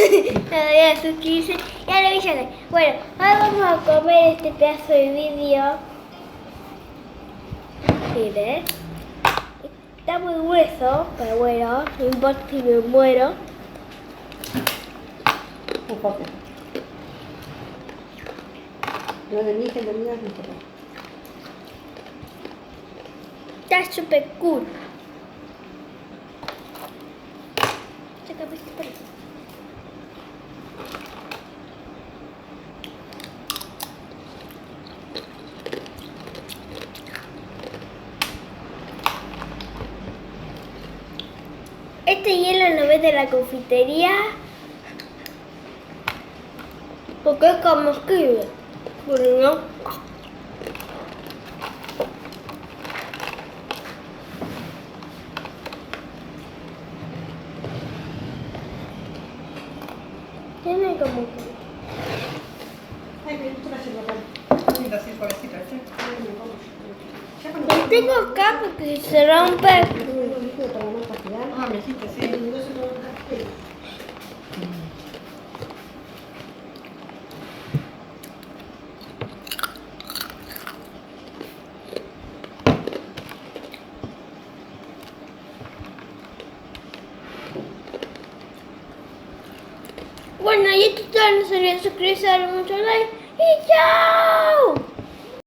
No olviden suscribirse y a la villana. Bueno, ahora vamos a comer este pedazo de vídeo. Miren. Está muy grueso, pero bueno, no importa si me muero. Un poco. Lo de mi hija y lo mío es un poco. Está súper cool. Sácame este por ahí. Este hielo lo ves de la confitería porque es comestible. Bueno, no. Tiene como que... Ay, me gusta la yerba. Mira, así suavecita, ¿sí? Lo tengo acá porque se rompe. Ah, me dijiste, sí. Bueno, y esto es todo. No se olviden suscribirse, darle mucho like y chao.